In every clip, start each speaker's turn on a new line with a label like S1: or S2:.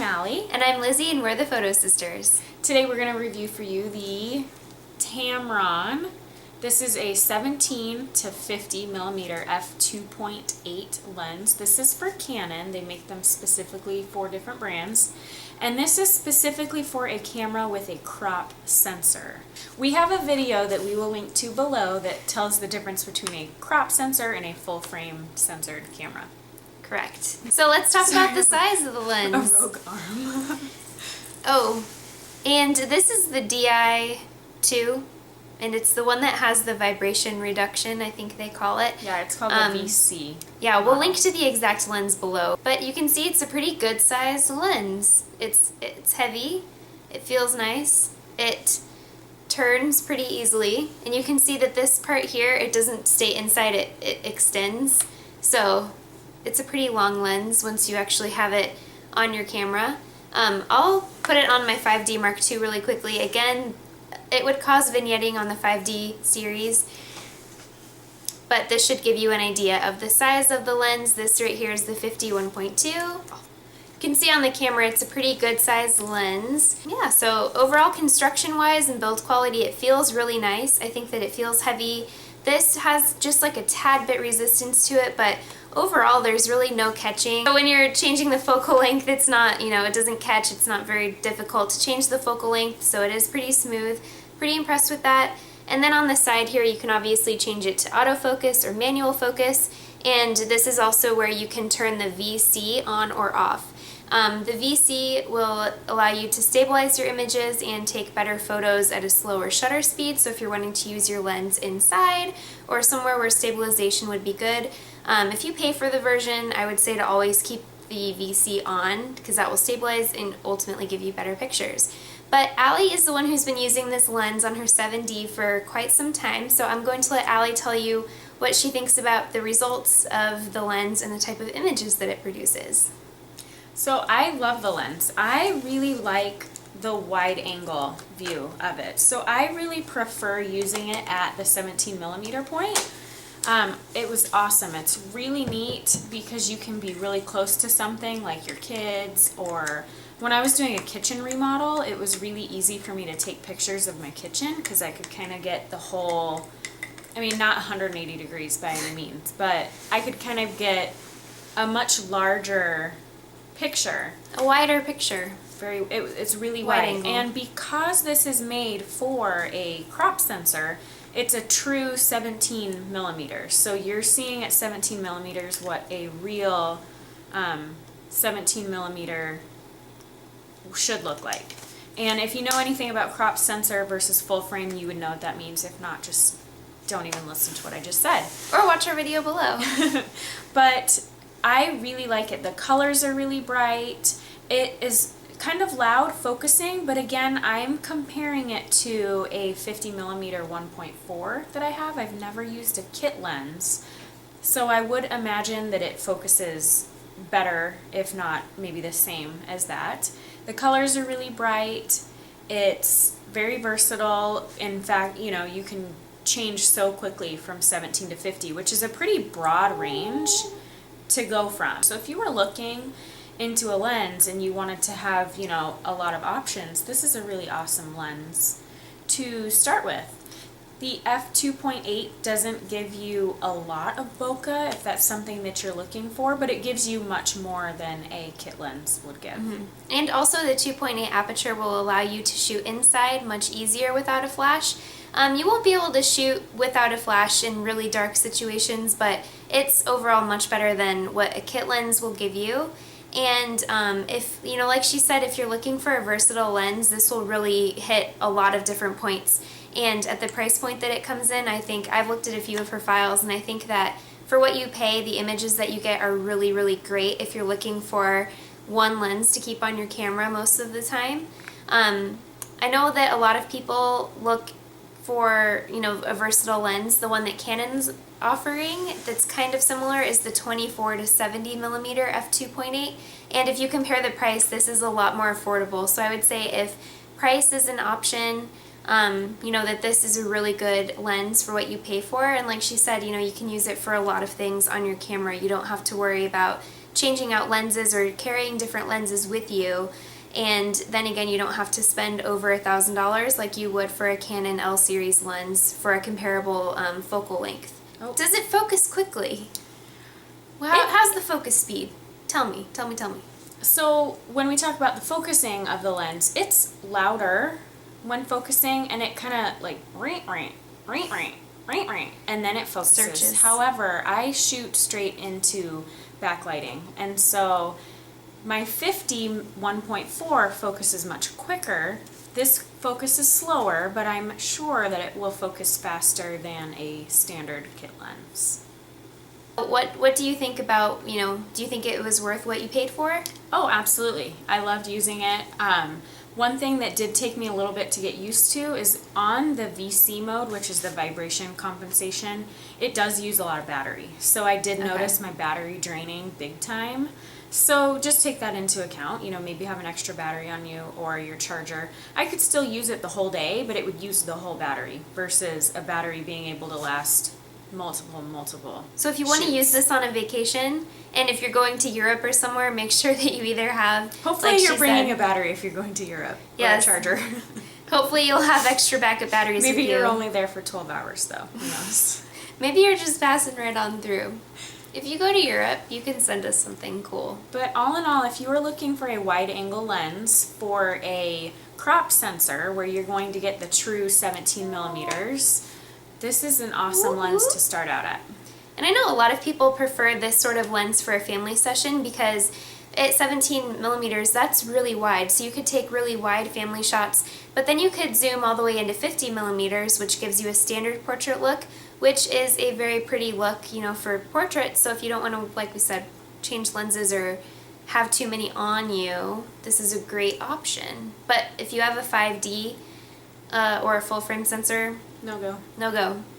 S1: Allie.
S2: And I'm Lizzie, and we're the Photo Sisters.
S1: Today we're going to review for you the Tamron. This is a 17 to 50 millimeter f2.8 lens. This is for Canon. They make them specifically for different brands. And this is specifically for a camera with a crop sensor. We have a video that we will link to below that tells the difference between a crop sensor and a full frame censored camera.
S2: Correct. So let's talk about the size of the lens.
S1: A rogue arm.
S2: Oh, and this is the DI2, and it's the one that has the vibration reduction, I think they call it.
S1: Yeah, it's called the VC.
S2: Yeah, we'll link to the exact lens below. But you can see it's a pretty good sized lens. It's heavy, it feels nice, it turns pretty easily, and you can see that this part here, it doesn't stay inside, it extends. So it's a pretty long lens once you actually have it on your camera. I'll put it on my 5D Mark II really quickly. Again, it would cause vignetting on the 5D series, but this should give you an idea of the size of the lens. This right here is the 51.2. You can see on the camera it's a pretty good sized lens. Yeah, so overall construction wise and build quality, it feels really nice. I think that it feels heavy. This has just like a tad bit resistance to it, but overall there's really no catching. So when you're changing the focal length, it's not, it doesn't catch. It's not very difficult to change the focal length, so it is pretty smooth. Pretty impressed with that. And then on the side here, you can obviously change it to autofocus or manual focus, and this is also where you can turn the VC on or off. The VC will allow you to stabilize your images and take better photos at a slower shutter speed, so if you're wanting to use your lens inside or somewhere where stabilization would be good. If you pay for the version, I would say to always keep the VC on, because that will stabilize and ultimately give you better pictures. But Allie is the one who's been using this lens on her 7D for quite some time, so I'm going to let Allie tell you what she thinks about the results of the lens and the type of images that it produces.
S1: So I love the lens. I really like the wide angle view of it. So I really prefer using it at the 17 millimeter point. It was awesome. It's really neat because you can be really close to something like your kids, or when I was doing a kitchen remodel, it was really easy for me to take pictures of my kitchen because I could kind of get the whole, not 180 degrees by any means, but I could kind of get a much larger picture.
S2: A wider picture.
S1: It's really wide. Angle. And because this is made for a crop sensor, it's a true 17 millimeters. So you're seeing at 17 millimeters what a real 17 millimeter should look like. And if you know anything about crop sensor versus full frame, you would know what that means. If not, just don't even listen to what I just said.
S2: Or watch our video below.
S1: But I really like it. The colors are really bright. It is kind of loud focusing, but again, I'm comparing it to a 50 millimeter 1.4 that I have. I've never used a kit lens, so I would imagine that it focuses better, if not maybe the same as that. The colors are really bright. It's very versatile. In fact, you can change so quickly from 17 to 50, which is a pretty broad range to go from. So if you were looking into a lens and you wanted to have, a lot of options, this is a really awesome lens to start with. The f2.8 doesn't give you a lot of bokeh if that's something that you're looking for, but it gives you much more than a kit lens would give. Mm-hmm.
S2: And also the 2.8 aperture will allow you to shoot inside much easier without a flash. You won't be able to shoot without a flash in really dark situations, but it's overall much better than what a kit lens will give you. And if, like she said, if you're looking for a versatile lens, this will really hit a lot of different points. And at the price point that it comes in, I think I've looked at a few of her files, and I think that for what you pay, the images that you get are really, really great if you're looking for one lens to keep on your camera most of the time. I know that a lot of people look for, a versatile lens. The one that Canon's offering that's kind of similar is the 24 to 70 millimeter f2.8, and if you compare the price, this is a lot more affordable. So I would say if price is an option, that this is a really good lens for what you pay for. And like she said, you can use it for a lot of things on your camera. You don't have to worry about changing out lenses or carrying different lenses with you. And then again, you don't have to spend over $1,000 like you would for a Canon L series lens for a comparable focal length.
S1: Oh.
S2: Does it focus quickly? Well, how's the focus speed? Tell me.
S1: So when we talk about the focusing of the lens, it's louder when focusing, and it kind of like ring, and then it focuses.
S2: Searches.
S1: However, I shoot straight into backlighting, and so my 50 1.4 focuses much quicker. This focuses slower, but I'm sure that it will focus faster than a standard kit lens.
S2: What do you think about, do you think it was worth what you paid for?
S1: Oh, absolutely. I loved using it. One thing that did take me a little bit to get used to is on the VC mode, which is the vibration compensation, it does use a lot of battery. So I did notice my battery draining big time. So just take that into account. Maybe have an extra battery on you or your charger. I could still use it the whole day, but it would use the whole battery versus a battery being able to last multiple.
S2: So if you want to use this on a vacation, and if you're going to Europe or somewhere, make sure that you either have...
S1: Hopefully you're bringing a battery if you're going to Europe.
S2: Yes.
S1: Or a charger.
S2: Hopefully you'll have extra backup batteries
S1: Maybe
S2: with you.
S1: you're only there for 12 hours though. Who knows?
S2: Maybe you're just passing right on through. If you go to Europe, you can send us something cool.
S1: But all in all, if you are looking for a wide angle lens for a crop sensor where you're going to get the true 17 millimeters, this is an awesome lens to start out at.
S2: And I know a lot of people prefer this sort of lens for a family session because at 17 millimeters, that's really wide. So you could take really wide family shots, but then you could zoom all the way into 50 millimeters, which gives you a standard portrait look, which is a very pretty look, for portraits. So if you don't want to, like we said, change lenses or have too many on you, this is a great option. But if you have a 5D or a full frame sensor, no go,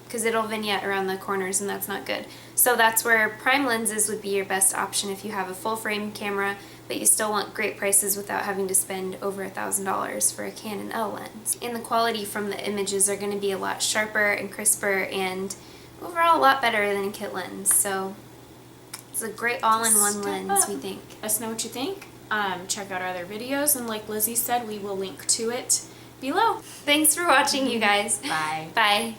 S2: because it'll vignette around the corners and that's not good. So that's where prime lenses would be your best option if you have a full frame camera, but you still want great prices without having to spend over $1,000 for a Canon L lens. And the quality from the images are going to be a lot sharper and crisper and overall a lot better than a kit lens. So it's a great all-in-one lens, we think.
S1: Let us know what you think. Check out our other videos, and like Lizzie said, we will link to it below.
S2: Thanks for watching, you guys.
S1: Bye.
S2: Bye.